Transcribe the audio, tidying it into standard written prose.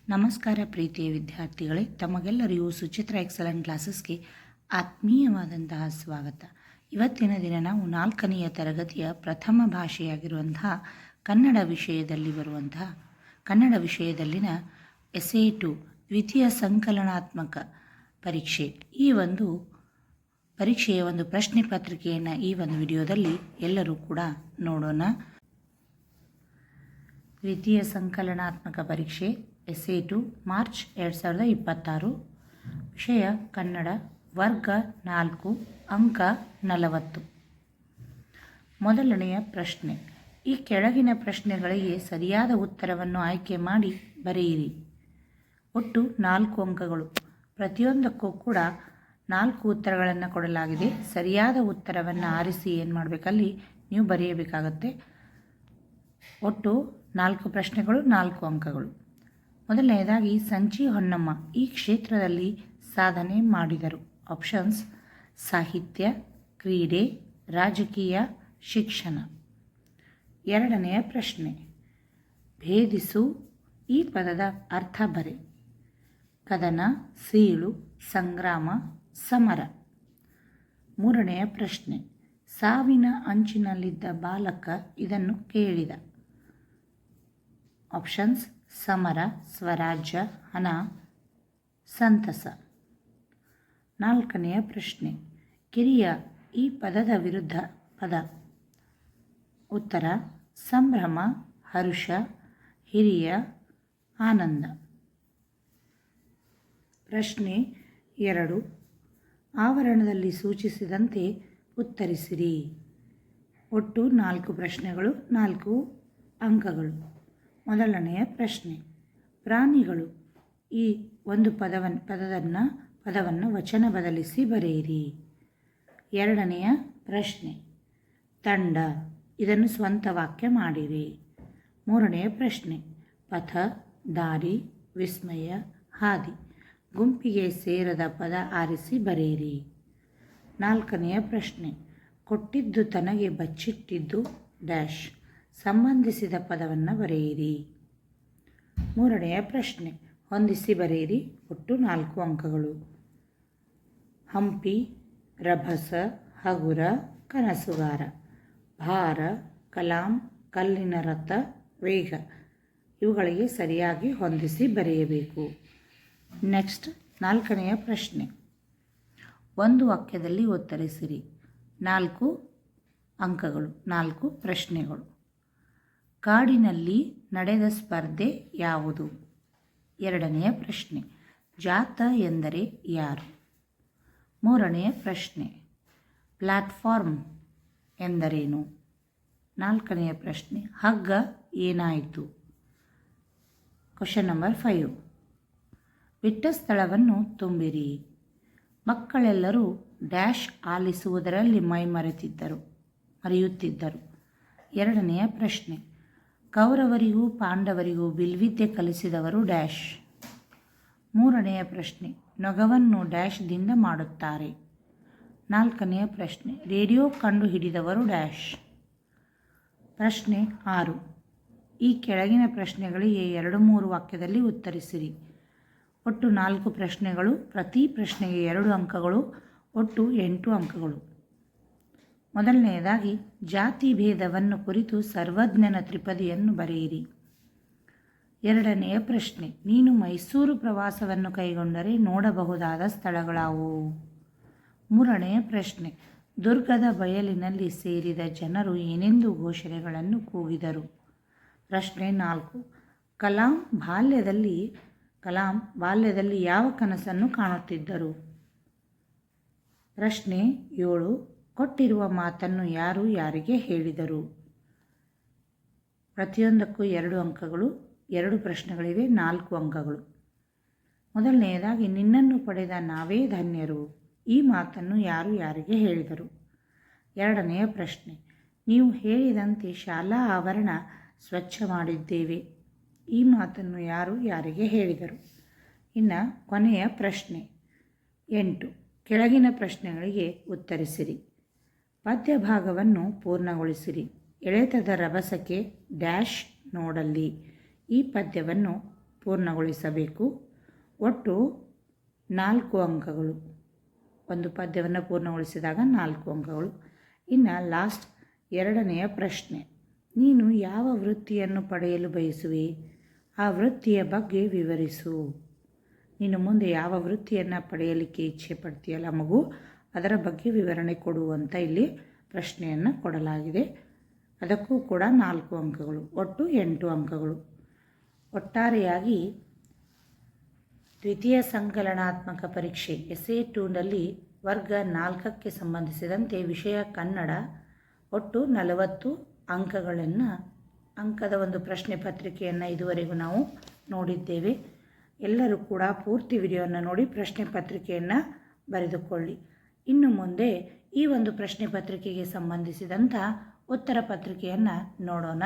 ನಮಸ್ಕಾರ ಪ್ರೀತಿಯ ವಿದ್ಯಾರ್ಥಿಗಳೇ, ತಮಗೆಲ್ಲರಿಗೂ ಸುಚಿತ್ರ ಎಕ್ಸಲೆಂಟ್ ಕ್ಲಾಸಸ್ಗೆ ಆತ್ಮೀಯವಾದಂತಹ ಸ್ವಾಗತ. ಇವತ್ತಿನ ದಿನ ನಾವು 4ನೆಯ ತರಗತಿಯ ಪ್ರಥಮ ಭಾಷೆಯಾಗಿರುವಂತಹ ಕನ್ನಡ ವಿಷಯದಲ್ಲಿನ ಎಸ್ಸೆ 2 ದ್ವಿತೀಯ ಸಂಕಲನಾತ್ಮಕ ಪರೀಕ್ಷೆ, ಈ ಒಂದು ಪರೀಕ್ಷೆಯ ಒಂದು ಪ್ರಶ್ನೆ ಪತ್ರಿಕೆಯನ್ನು ಈ ಒಂದು ವಿಡಿಯೋದಲ್ಲಿ ಎಲ್ಲರೂ ಕೂಡ ನೋಡೋಣ. ದ್ವಿತೀಯ ಸಂಕಲನಾತ್ಮಕ ಪರೀಕ್ಷೆ ಎಸ್ಸೆ 2 ಮಾರ್ಚ್ 2026, ವಿಷಯ ಕನ್ನಡ, ವರ್ಗ 4, ಅಂಕ 40. ಮೊದಲನೆಯ ಪ್ರಶ್ನೆ. ಈ ಕೆಳಗಿನ ಪ್ರಶ್ನೆಗಳಿಗೆ ಸರಿಯಾದ ಉತ್ತರವನ್ನು ಆಯ್ಕೆ ಮಾಡಿ ಬರೆಯಿರಿ. ಒಟ್ಟು 4 ಅಂಕಗಳು. ಪ್ರತಿಯೊಂದಕ್ಕೂ ಕೂಡ 4 ಉತ್ತರಗಳನ್ನು ಕೊಡಲಾಗಿದೆ. ಸರಿಯಾದ ಉತ್ತರವನ್ನು ಆರಿಸಿ ಏನು ಮಾಡಬೇಕಲ್ಲಿ ನೀವು ಬರೆಯಬೇಕಾಗತ್ತೆ. ಒಟ್ಟು 4 ಪ್ರಶ್ನೆಗಳು, 4 ಅಂಕಗಳು. ಮೊದಲನೆಯದಾಗಿ, ಸಂಚಿ ಹೊನ್ನಮ್ಮ ಈ ಕ್ಷೇತ್ರದಲ್ಲಿ ಸಾಧನೆ ಮಾಡಿದರು. ಆಪ್ಷನ್ಸ್: ಸಾಹಿತ್ಯ, ಕ್ರೀಡೆ, ರಾಜಕೀಯ, ಶಿಕ್ಷಣ. ಎರಡನೆಯ ಪ್ರಶ್ನೆ. ಭೇದಿಸು ಈ ಪದದ ಅರ್ಥ ಬರೆ. ಕದನ, ಸೀಳು, ಸಂಗ್ರಾಮ, ಸಮರ. ಮೂರನೆಯ ಪ್ರಶ್ನೆ. ಸಾವಿನ ಅಂಚಿನಲ್ಲಿದ್ದ ಬಾಲಕ ಇದನ್ನು ಕೇಳಿದ. ಆಪ್ಷನ್ಸ್: ಸಮರ, ಸ್ವರಾಜ್ಯ, ಹಣ, ಸಂತಸ. ನಾಲ್ಕನೆಯ ಪ್ರಶ್ನೆ. ಕಿರಿಯ ಈ ಪದದ ವಿರುದ್ಧ ಪದ. ಉತ್ತರ: ಸಂಭ್ರಮ, ಹರುಷ, ಹಿರಿಯ, ಆನಂದ. ಪ್ರಶ್ನೆ 2. ಆವರಣದಲ್ಲಿ ಸೂಚಿಸಿದಂತೆ ಉತ್ತರಿಸಿರಿ. ಒಟ್ಟು 4 ಪ್ರಶ್ನೆಗಳು, 4 ಅಂಕಗಳು. ಮೊದಲನೆಯ ಪ್ರಶ್ನೆ. ಪ್ರಾಣಿಗಳು ಈ ಒಂದು ಪದವನ್ನು ವಚನ ಬದಲಿಸಿ ಬರೆಯಿರಿ. ಎರಡನೆಯ ಪ್ರಶ್ನೆ. ತಂಡ ಇದನ್ನು ಸ್ವಂತ ವಾಕ್ಯ ಮಾಡಿರಿ. ಮೂರನೆಯ ಪ್ರಶ್ನೆ. ಪಥ, ದಾರಿ, ವಿಸ್ಮಯ, ಹಾದಿ. ಗುಂಪಿಗೆ ಸೇರದ ಪದ ಆರಿಸಿ ಬರೆಯಿರಿ. ನಾಲ್ಕನೆಯ ಪ್ರಶ್ನೆ. ಕೊಟ್ಟಿದ್ದು ತನಗೆ ಬಚ್ಚಿಟ್ಟಿದ್ದು ಡ್ಯಾಶ್. ಸಂಬಂಧಿಸಿದ ಪದವನ್ನು ಬರೆಯಿರಿ. ಮೂರನೆಯ ಪ್ರಶ್ನೆ. ಹೊಂದಿಸಿ ಬರೆಯಿರಿ. ಒಟ್ಟು 4 ಅಂಕಗಳು. ಹಂಪಿ, ರಭಸ, ಹಗುರ, ಕನಸುಗಾರ. ಭಾರ, ಕಲಾಂ, ಕಲ್ಲಿನ ರಥ, ವೇಗ. ಇವುಗಳಿಗೆ ಸರಿಯಾಗಿ ಹೊಂದಿಸಿ ಬರೆಯಬೇಕು. ನೆಕ್ಸ್ಟ್ 4ನೆಯ ಪ್ರಶ್ನೆ. ಒಂದು ವಾಕ್ಯದಲ್ಲಿ ಉತ್ತರಿಸಿರಿ. 4 ಅಂಕಗಳು, 4 ಪ್ರಶ್ನೆಗಳು. ಕಾಡಿನಲ್ಲಿ ನಡೆದ ಸ್ಪರ್ಧೆ ಯಾವುದು? ಎರಡನೆಯ ಪ್ರಶ್ನೆ. ಜಾತ ಎಂದರೆ ಯಾರು? ಮೂರನೆಯ ಪ್ರಶ್ನೆ. ಪ್ಲ್ಯಾಟ್ಫಾರ್ಮ್ ಎಂದರೇನು? ನಾಲ್ಕನೆಯ ಪ್ರಶ್ನೆ. ಹಗ್ಗ ಏನಾಯಿತು? Question number 5. ಬಿಟ್ಟ ಸ್ಥಳವನ್ನು ತುಂಬಿರಿ. ಮಕ್ಕಳೆಲ್ಲರೂ ಡ್ಯಾಶ್ ಆಲಿಸುವುದರಲ್ಲಿ ಮರೆಯುತ್ತಿದ್ದರು. ಎರಡನೆಯ ಪ್ರಶ್ನೆ. ಕೌರವರಿಗೂ ಪಾಂಡವರಿಗೂ ಬಿಲ್ವಿದ್ಯೆ ಕಲಿಸಿದವರು ಡ್ಯಾಶ್. ಮೂರನೆಯ ಪ್ರಶ್ನೆ. ನೊಗವನ್ನು ಡ್ಯಾಶ್ದಿಂದ ಮಾಡುತ್ತಾರೆ. ನಾಲ್ಕನೆಯ ಪ್ರಶ್ನೆ. ರೇಡಿಯೋ ಕಂಡುಹಿಡಿದವರು ಡ್ಯಾಶ್. ಪ್ರಶ್ನೆ 6. ಈ ಕೆಳಗಿನ ಪ್ರಶ್ನೆಗಳಿಗೆ 2-3 ವಾಕ್ಯದಲ್ಲಿ ಉತ್ತರಿಸಿರಿ. ಒಟ್ಟು 4 ಪ್ರಶ್ನೆಗಳು. ಪ್ರತಿ ಪ್ರಶ್ನೆಗೆ 2 ಅಂಕಗಳು. ಒಟ್ಟು 8 ಅಂಕಗಳು. ಮೊದಲನೆಯದಾಗಿ, ಜಾತಿ ಭೇದವನ್ನು ಕುರಿತು ಸರ್ವಜ್ಞನ ತ್ರಿಪದಿಯನ್ನು ಬರೆಯಿರಿ. ಎರಡನೆಯ ಪ್ರಶ್ನೆ. ನೀನು ಮೈಸೂರು ಪ್ರವಾಸವನ್ನು ಕೈಗೊಂಡರೆ ನೋಡಬಹುದಾದ ಸ್ಥಳಗಳಾವುವು? ಮೂರನೆಯ ಪ್ರಶ್ನೆ. ದುರ್ಗದ ಬಯಲಿನಲ್ಲಿ ಸೇರಿದ ಜನರು ಏನೆಂದು ಘೋಷಣೆಗಳನ್ನು ಕೂಗಿದರು? ಪ್ರಶ್ನೆ 4. ಕಲಾಂ ಬಾಲ್ಯದಲ್ಲಿ ಯಾವ ಕನಸನ್ನು ಕಾಣುತ್ತಿದ್ದರು? ಪ್ರಶ್ನೆ 7. ಕೊಟ್ಟಿರುವ ಮಾತನ್ನು ಯಾರು ಯಾರಿಗೆ ಹೇಳಿದರು? ಪ್ರತಿಯೊಂದಕ್ಕೂ 2 ಅಂಕಗಳು. 2 ಪ್ರಶ್ನೆಗಳಿವೆ, 4 ಅಂಕಗಳು. ಮೊದಲನೆಯದಾಗಿ, ನಿನ್ನನ್ನು ಪಡೆದ ನಾವೇ ಧನ್ಯರು. ಈ ಮಾತನ್ನು ಯಾರು ಯಾರಿಗೆ ಹೇಳಿದರು? ಎರಡನೆಯ ಪ್ರಶ್ನೆ. ನೀವು ಹೇಳಿದಂತೆ ಶಾಲಾ ಆವರಣ ಸ್ವಚ್ಛ ಮಾಡಿದ್ದೇವೆ. ಈ ಮಾತನ್ನು ಯಾರು ಯಾರಿಗೆ ಹೇಳಿದರು? ಇನ್ನು ಕೊನೆಯ ಪ್ರಶ್ನೆ 8. ಕೆಳಗಿನ ಪ್ರಶ್ನೆಗಳಿಗೆ ಉತ್ತರಿಸಿರಿ. ಪದ್ಯ ಭಾಗವನ್ನು ಪೂರ್ಣಗೊಳಿಸಿರಿ. ಎಳೆತದ ರಭಸಕ್ಕೆ ಡ್ಯಾಶ್ ನೋಡಲ್ಲಿ. ಈ ಪದ್ಯವನ್ನು ಪೂರ್ಣಗೊಳಿಸಬೇಕು. ಒಟ್ಟು 4 ಅಂಕಗಳು. ಒಂದು ಪದ್ಯವನ್ನು ಪೂರ್ಣಗೊಳಿಸಿದಾಗ 4 ಅಂಕಗಳು. ಇನ್ನು ಲಾಸ್ಟ್ 2ನೆಯ ಪ್ರಶ್ನೆ, ನೀನು ಯಾವ ವೃತ್ತಿಯನ್ನು ಪಡೆಯಲು ಬಯಸುವೆ? ಆ ವೃತ್ತಿಯ ಬಗ್ಗೆ ವಿವರಿಸು. ನೀನು ಮುಂದೆ ಯಾವ ವೃತ್ತಿಯನ್ನು ಪಡೆಯಲಿಕ್ಕೆ ಇಚ್ಛೆ ಪಡ್ತೀಯಲ್ಲ ಮಗು, ಅದರ ಬಗ್ಗೆ ವಿವರಣೆ ಕೊಡುವಂಥ ಇಲ್ಲಿ ಪ್ರಶ್ನೆಯನ್ನು ಕೊಡಲಾಗಿದೆ. ಅದಕ್ಕೂ ಕೂಡ 4 ಅಂಕಗಳು, ಒಟ್ಟು 8 ಅಂಕಗಳು. ಒಟ್ಟಾರೆಯಾಗಿ ದ್ವಿತೀಯ ಸಂಕಲನಾತ್ಮಕ ಪರೀಕ್ಷೆ ಎಸ್ಎ 2ನಲ್ಲಿ ವರ್ಗ 4ಕ್ಕೆ ಸಂಬಂಧಿಸಿದಂತೆ ವಿಷಯ ಕನ್ನಡ ಒಟ್ಟು 40 ಅಂಕದ ಒಂದು ಪ್ರಶ್ನೆ ಪತ್ರಿಕೆಯನ್ನು ಇದುವರೆಗೂ ನಾವು ನೋಡಿದ್ದೇವೆ. ಎಲ್ಲರೂ ಕೂಡ ಪೂರ್ತಿ ವಿಡಿಯೋವನ್ನು ನೋಡಿ ಪ್ರಶ್ನೆ ಪತ್ರಿಕೆಯನ್ನು ಬರೆದುಕೊಳ್ಳಿ. ಇನ್ನು ಮುಂದೆ ಈ ಒಂದು ಪ್ರಶ್ನೆ ಪತ್ರಿಕೆಗೆ ಸಂಬಂಧಿಸಿದಂಥ ಉತ್ತರ ಪತ್ರಿಕೆಯನ್ನು ನೋಡೋಣ.